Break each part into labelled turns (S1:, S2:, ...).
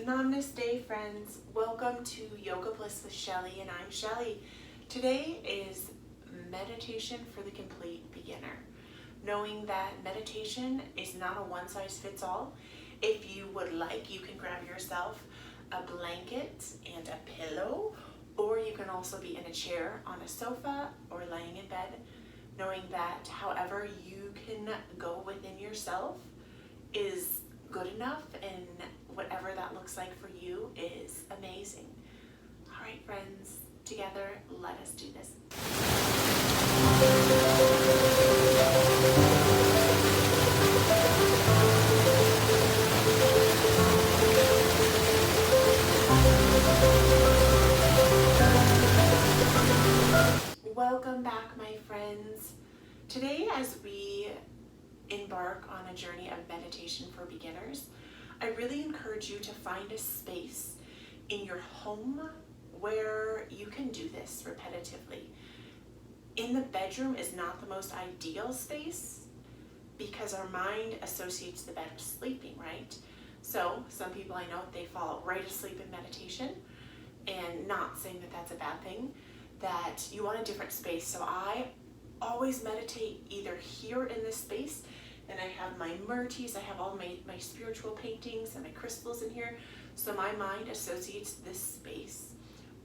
S1: Namaste Friends, welcome to Yoga Bliss with Shelly, and I'm Shelly. Today is meditation for the complete beginner. Knowing that meditation is not a one-size-fits-all. If you would like, you can grab yourself a blanket and a pillow, or you can also be in a chair, on a sofa, or laying in bed. Knowing that however you can go within yourself is good enough, and whatever that looks like for you is amazing. All right, friends, together, let us do this. Welcome back, my friends. Today, as we embark on a journey of meditation for beginners, I really encourage you to find a space in your home where you can do this repetitively. In the bedroom is not the most ideal space because our mind associates the bed with sleeping, right? So some people I know, they fall right asleep in meditation, and not saying that that's a bad thing, that you want a different space. So I always meditate either here in this space, and I have my murtis, I have all my spiritual paintings and my crystals in here. So my mind associates this space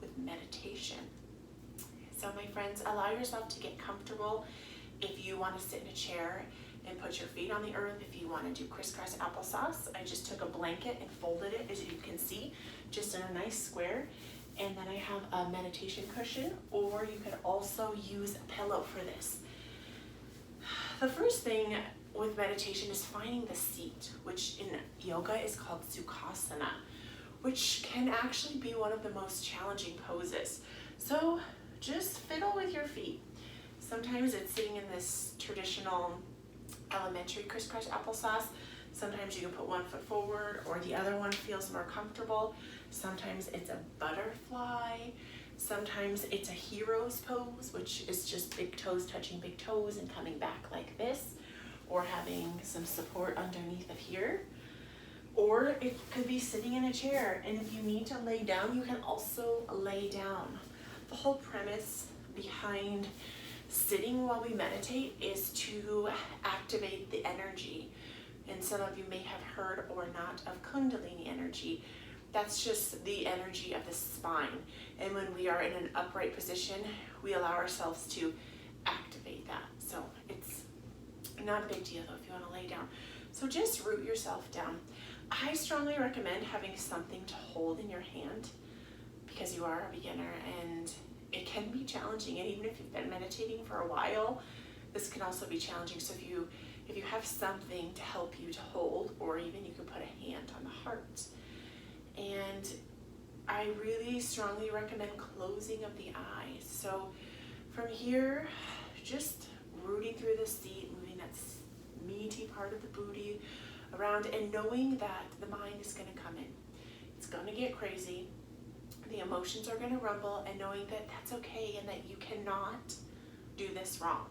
S1: with meditation. So my friends, allow yourself to get comfortable. If you want to sit in a chair and put your feet on the earth, if you want to do crisscross applesauce, I just took a blanket and folded it, as you can see, just in a nice square. And then I have a meditation cushion, or you could also use a pillow for this. The first thing with meditation is finding the seat, which in yoga is called sukhasana, which can actually be one of the most challenging poses. So just fiddle with your feet. Sometimes it's sitting in this traditional elementary crisscross applesauce. Sometimes you can put one foot forward, or the other one feels more comfortable. Sometimes it's a butterfly. Sometimes it's a hero's pose, which is just big toes touching big toes and coming back like this, or having some support underneath of here. Or it could be sitting in a chair, and if you need to lay down, you can also lay down. The whole premise behind sitting while we meditate is to activate the energy. And some of you may have heard or not of Kundalini energy. That's just the energy of the spine. And when we are in an upright position, we allow ourselves to activate that. So it's not a big deal though if you want to lay down. So just root yourself down. I strongly recommend having something to hold in your hand because you are a beginner and it can be challenging. And even if you've been meditating for a while, this can also be challenging. So if you have something to help you to hold, or even you can put a hand on the heart. And I really strongly recommend closing of the eyes. So from here, just rooting through the seat, moving that meaty part of the booty around, and knowing that the mind is going to come in. It's going to get crazy. The emotions are going to rumble, and knowing that that's okay and that you cannot do this wrong.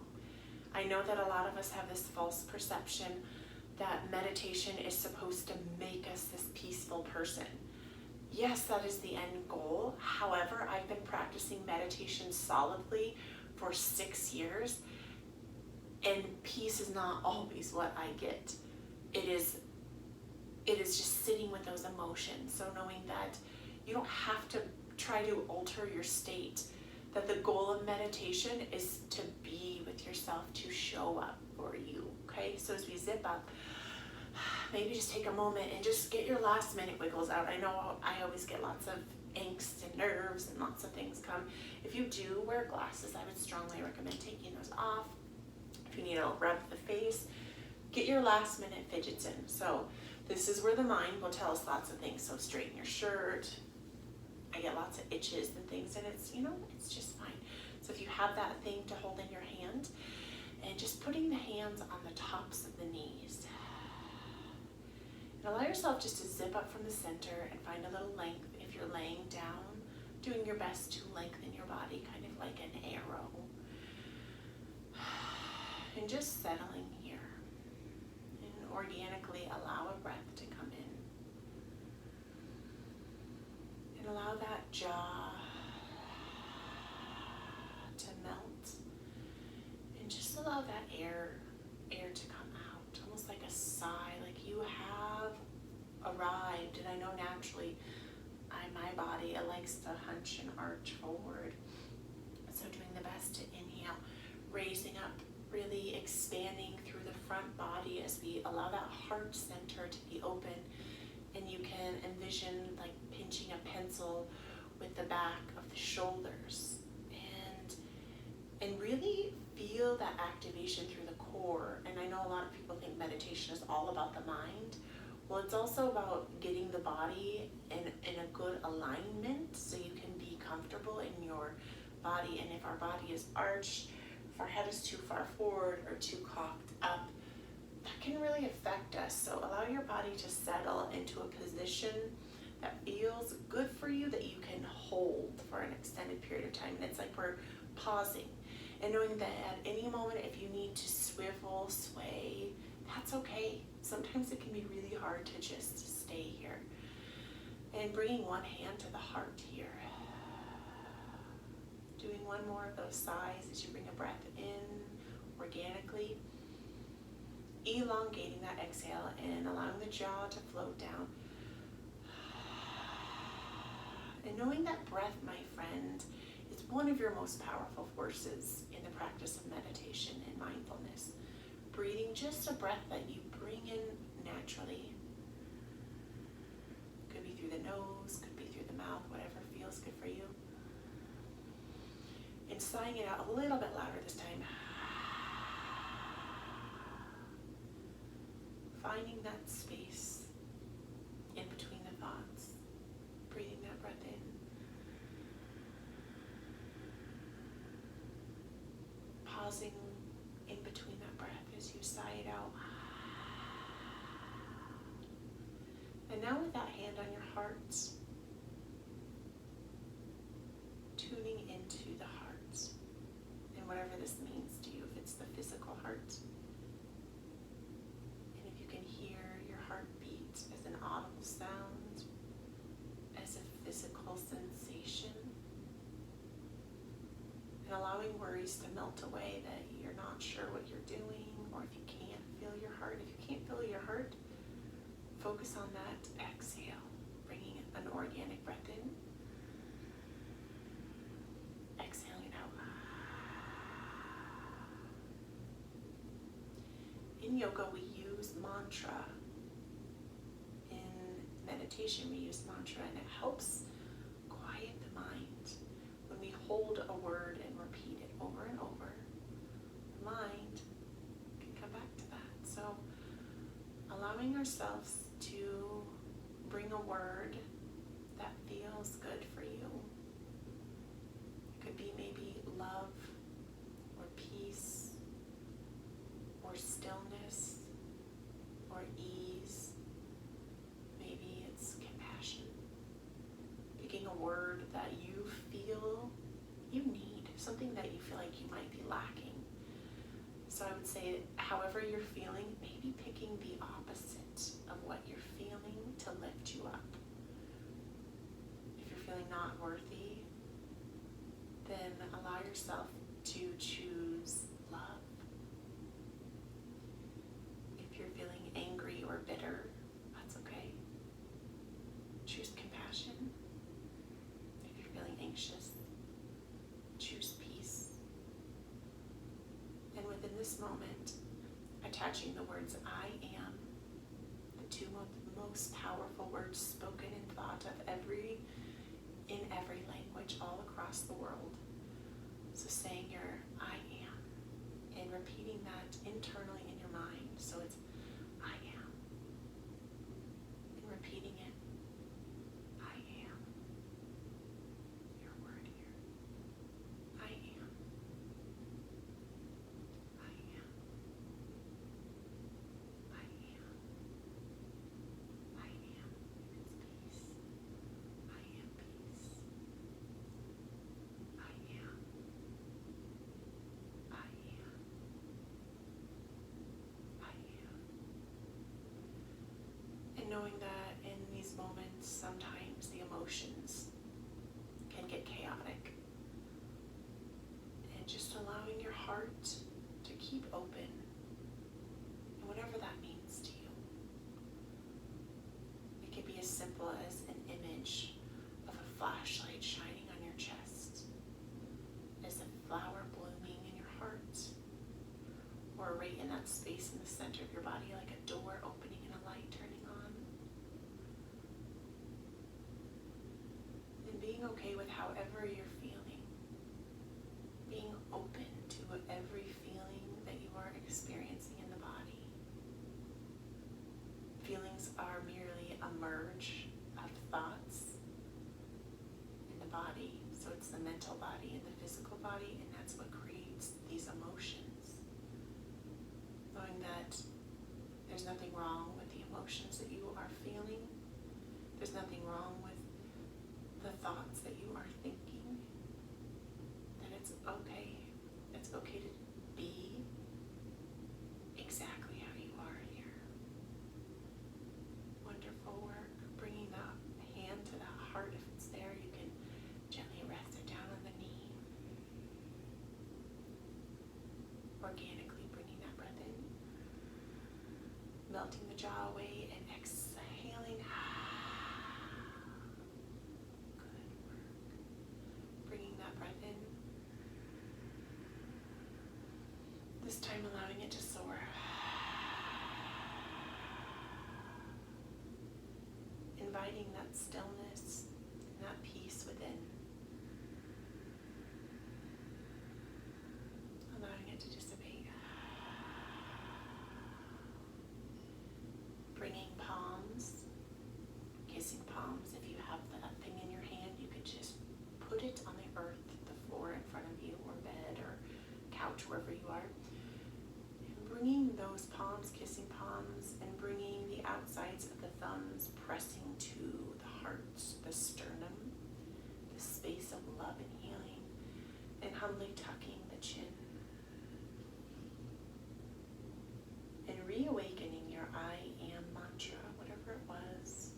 S1: I know that a lot of us have this false perception that meditation is supposed to make us this peaceful person. Yes, that is the end goal. However, I've been practicing meditation solidly for 6 years, and peace is not always what I get. It is just sitting with those emotions. So knowing that you don't have to try to alter your state, that the goal of meditation is to be with yourself, to show up for you, okay? So as we zip up, maybe just take a moment and just get your last minute wiggles out. I know I always get lots of angst and nerves and lots of things come. If you do wear glasses, I would strongly recommend taking those off. If you need to rub the face, get your last minute fidgets in. So this is where the mind will tell us lots of things. So straighten your shirt. I get lots of itches and things, and it's just fine. So if you have that thing to hold in your hand, and just putting the hands on the tops of the knees. And allow yourself just to zip up from the center and find a little length. If you're laying down, doing your best to lengthen your body, kind of like an arrow. And just settling here. And organically allow a breath to come in. allow that jaw to melt. And just allow that air to come out, almost like a sigh, like you have arrived. And I know naturally, my body, it likes to hunch and arch forward. So doing the best to inhale, raising up, really expanding through the front body as we allow that heart center to be open. And you can envision like pinching a pencil with the back of the shoulders, and really feel that activation through the core. And I know a lot of people think meditation is all about the mind. Well, it's also about getting the body in a good alignment so you can be comfortable in your body. And if our body is arched, if our head is too far forward or too cocked up, that can really affect us. So allow your body to settle into a position that feels good for you, that you can hold for an extended period of time. And it's like we're pausing and knowing that at any moment, if you need to swivel, sway, that's okay. Sometimes it can be really hard to just stay here. And bringing one hand to the heart here. Doing one more of those sighs as you bring a breath in organically. Elongating that exhale and allowing the jaw to float down. And knowing that breath, my friend, is one of your most powerful forces in the practice of meditation and mindfulness. Breathing just a breath that you bring in naturally. Could be through the nose, could be through the mouth, whatever feels good for you. And sighing it out a little bit louder this time. Finding that space in between the thoughts. Breathing that breath in. Pausing in between that breath as you sigh it out. And now with that hand on your heart, tuning into the heart. And whatever this means to you, if it's the physical heart, heartbeat as an audible sound, as a physical sensation, and allowing worries to melt away that you're not sure what you're doing, or if you can't feel your heart. If you can't feel your heart, focus on that exhale, bringing an organic breath in, exhaling out. In yoga, we use mantra. Meditation, we use mantra, and it helps quiet the mind. When we hold a word and repeat it over and over, the mind can come back to that. So allowing ourselves to bring a word that feels good for you. It could be maybe love or peace or stillness or ease. A word that you feel you need, something that you feel like you might be lacking. So I would say, however you're feeling, maybe picking the opposite of what you're feeling to lift you up. If you're feeling not worthy, then allow yourself to choose love. If you're feeling angry or bitter, that's okay. Choose compassion. Anxious, choose peace. And within this moment, attaching the words I am, the two most powerful words spoken and thought of in every language all across the world. So saying your I am and repeating that internally in your mind. So it's I am, and repeating it. Knowing that in these moments, sometimes the emotions heart to keep open, and whatever that means to you. It could be as simple as an image of a flashlight shining on your chest, as a flower blooming in your heart, or right in that space in the center of your body, like a door opening and a light turning on. And being okay with however you're feeling, being open to every feeling that you are experiencing in the body. Feelings are merely a merge of thoughts in the body. So it's the mental body and the physical body, and that's what creates these emotions. Knowing that there's nothing wrong with the emotions that you are feeling. There's nothing wrong with the thoughts that you are thinking. That it's okay. It's okay to be exactly how you are here. Wonderful work. Bringing that hand to that heart. If it's there, you can gently rest it down on the knee. Organically bringing that breath in. Melting the jaw away and exhaling. Good work. Bringing that breath in. This time allowing it to soar. Inviting that stillness and that peace within. Allowing it to dissipate. Bringing palms, kissing palms. If you have that thing in your hand, you could just put it on the earth, the floor in front of you, or bed, or couch, wherever you are. And bringing those palms, kissing palms, and bringing the outsides of the thumbs pressing to the heart, the sternum, the space of love and healing, and humbly tucking the chin. And reawakening your I am mantra, whatever it was,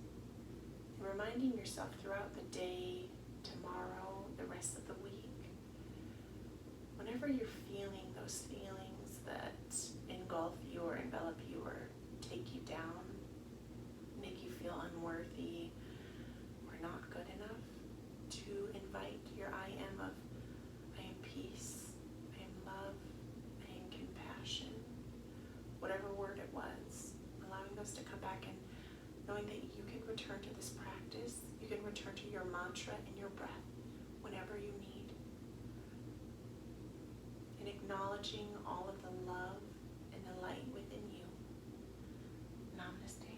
S1: and reminding yourself throughout the day, tomorrow, the rest of the week, whenever you're feeling those feelings that engulf you or envelop you or take you down, make you feel unworthy or not good enough, to invite your I am of I am peace, I am love, I am compassion, whatever word it was, allowing those to come back and knowing that you can return to this practice, you can return to your mantra and your breath whenever you need. And acknowledging all of the love and the light within you. Namaste.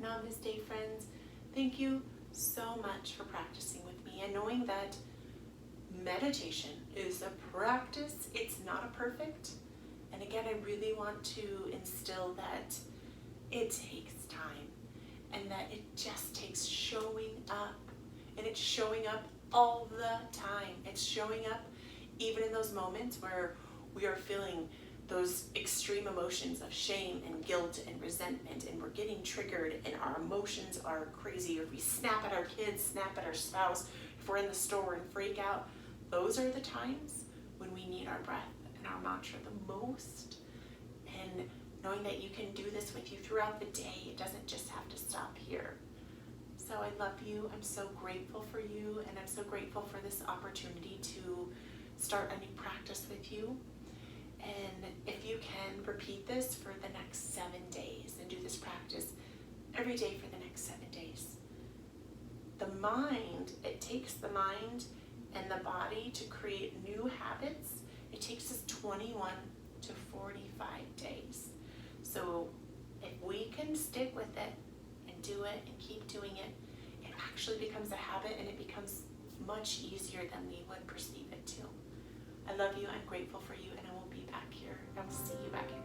S1: Namaste, friends. Thank you so much for practicing with me and knowing that meditation is a practice. It's not a perfect. And again, I really want to instill that it takes time and that it just takes showing up. And it's showing up all the time. It's showing up even in those moments where we are feeling those extreme emotions of shame and guilt and resentment, and we're getting triggered and our emotions are crazy, or we snap at our kids, snap at our spouse, if we're in the store and freak out. Those are the times when we need our breath and our mantra the most. And knowing that you can do this with you throughout the day, it doesn't just have to stop here. So I love you, I'm so grateful for you, and I'm so grateful for this opportunity to start a new practice with you. And if you can, repeat this for the next 7 days and do this practice every day for the next 7 days. The mind, it takes the mind and the body to create new habits. It takes us 21 to 45 days. So if we can stick with it and do it and keep doing it, it actually becomes a habit and it becomes much easier than we would perceive it to. I love you, I'm grateful for you, and I will be back here. I will see you back here.